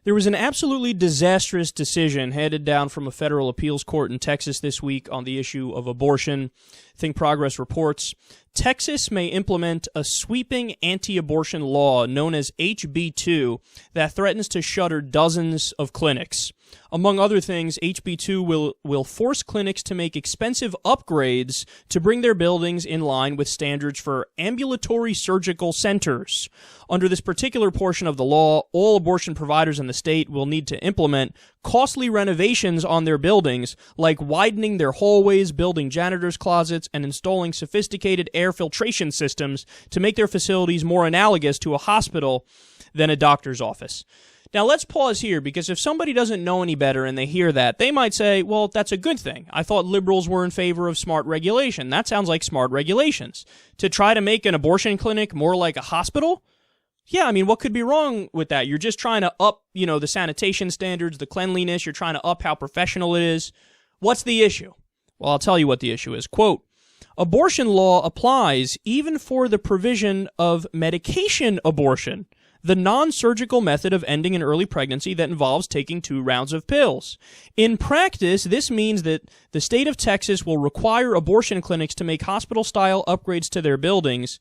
There was an absolutely disastrous decision handed down from a federal appeals court in Texas this week on the issue of abortion. Think Progress reports, Texas may implement a sweeping anti-abortion law known as HB 2 that threatens to shutter dozens of clinics. Among other things, HB 2 will force clinics to make expensive upgrades to bring their buildings in line with standards for ambulatory surgical centers. Under this particular portion of the law, all abortion providers in the state will need to implement costly renovations on their buildings, like widening their hallways, building janitors' closets, and installing sophisticated air filtration systems to make their facilities more analogous to a hospital than a doctor's office. Now, let's pause here, because if somebody doesn't know any better and they hear that, they might say, well, that's a good thing. I thought liberals were in favor of smart regulation. That sounds like smart regulations. To try to make an abortion clinic more like a hospital? Yeah, I mean, what could be wrong with that? You're just trying to up, the sanitation standards, the cleanliness. You're trying to up how professional it is. What's the issue? Well, I'll tell you what the issue is. Quote, abortion law applies even for the provision of medication abortion, the non-surgical method of ending an early pregnancy that involves taking 2 rounds of pills. In practice, this means that the state of Texas will require abortion clinics to make hospital-style upgrades to their buildings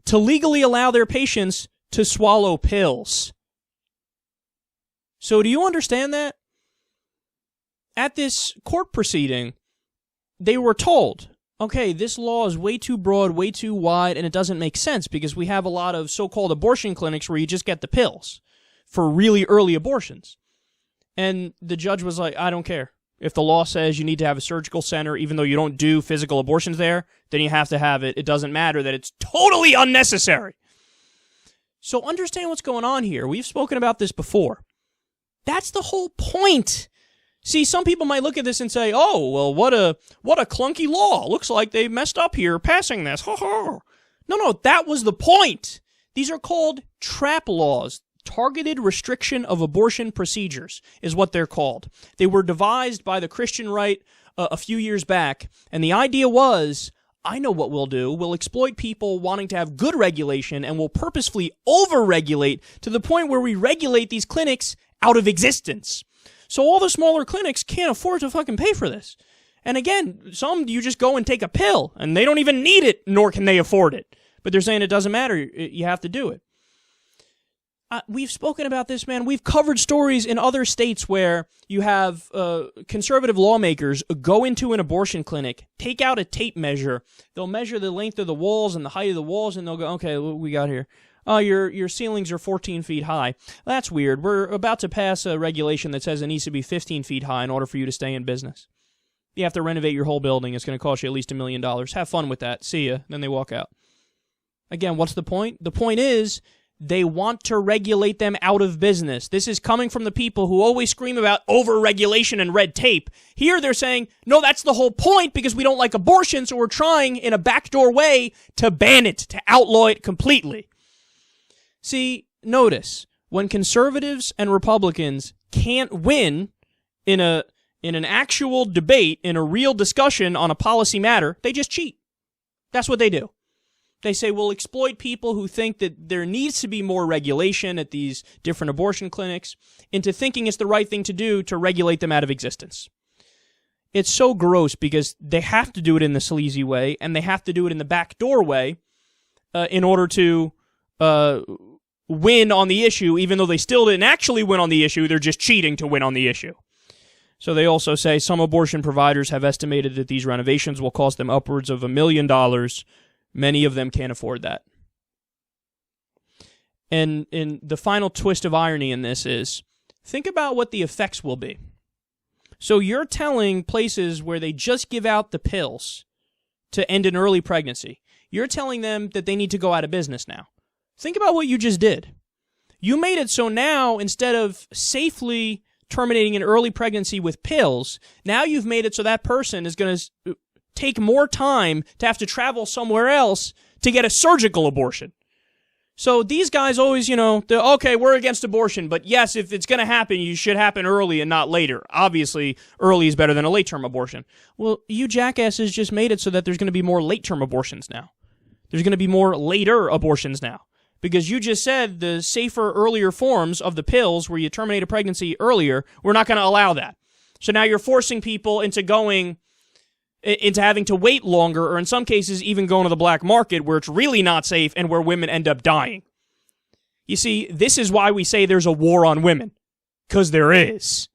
to legally allow their patients to swallow pills. So do you understand that? At this court proceeding, they were told, okay, this law is way too broad, way too wide, and it doesn't make sense because we have a lot of so-called abortion clinics where you just get the pills for really early abortions. And the judge was like, I don't care. If the law says you need to have a surgical center, even though you don't do physical abortions there, then you have to have it. It doesn't matter that it's totally unnecessary. So understand what's going on here. We've spoken about this before. That's the whole point. See, some people might look at this and say, oh, well, what a clunky law. Looks like they messed up here passing this. No, that was the point. These are called trap laws. Targeted restriction of abortion procedures is what they're called. They were devised by the Christian right a few years back, and the idea was, I know what we'll do. We'll exploit people wanting to have good regulation, and we'll purposefully over-regulate to the point where we regulate these clinics out of existence. So all the smaller clinics can't afford to fucking pay for this. And again, some you just go and take a pill, and they don't even need it, nor can they afford it. But they're saying it doesn't matter, you have to do it. We've spoken about this, man. We've covered stories in other states where you have conservative lawmakers go into an abortion clinic, take out a tape measure. They'll measure the length of the walls and the height of the walls, and they'll go, okay, what we got here? Oh, your ceilings are 14 feet high. That's weird. We're about to pass a regulation that says it needs to be 15 feet high in order for you to stay in business. You have to renovate your whole building. It's going to cost you at least $1 million. Have fun with that. See ya. Then they walk out. Again, what's the point? The point is, they want to regulate them out of business. This is coming from the people who always scream about over-regulation and red tape. Here they're saying, no, that's the whole point because we don't like abortion, so we're trying in a backdoor way to ban it, to outlaw it completely. See, notice, when conservatives and Republicans can't win in an actual debate, in a real discussion on a policy matter, they just cheat. That's what they do. They say, we'll exploit people who think that there needs to be more regulation at these different abortion clinics into thinking it's the right thing to do to regulate them out of existence. It's so gross because they have to do it in the sleazy way, and they have to do it in the backdoor way in order to win on the issue, even though they still didn't actually win on the issue. They're just cheating to win on the issue. So they also say some abortion providers have estimated that these renovations will cost them upwards of $1 million. Many of them can't afford that. And the final twist of irony in this is, think about what the effects will be. So you're telling places where they just give out the pills to end an early pregnancy, you're telling them that they need to go out of business now. Think about what you just did. You made it so now, instead of safely terminating an early pregnancy with pills, now you've made it so that person is going to take more time to have to travel somewhere else to get a surgical abortion. So these guys always, okay, we're against abortion, but yes, if it's going to happen, you should happen early and not later. Obviously, early is better than a late-term abortion. Well, you jackasses just made it so that there's going to be more late-term abortions now. There's going to be more later abortions now. because you just said the safer, earlier forms of the pills where you terminate a pregnancy earlier, we're not going to allow that. So now you're forcing people into having to wait longer, or in some cases even going to the black market where it's really not safe and where women end up dying. You see, this is why we say there's a war on women, because there is.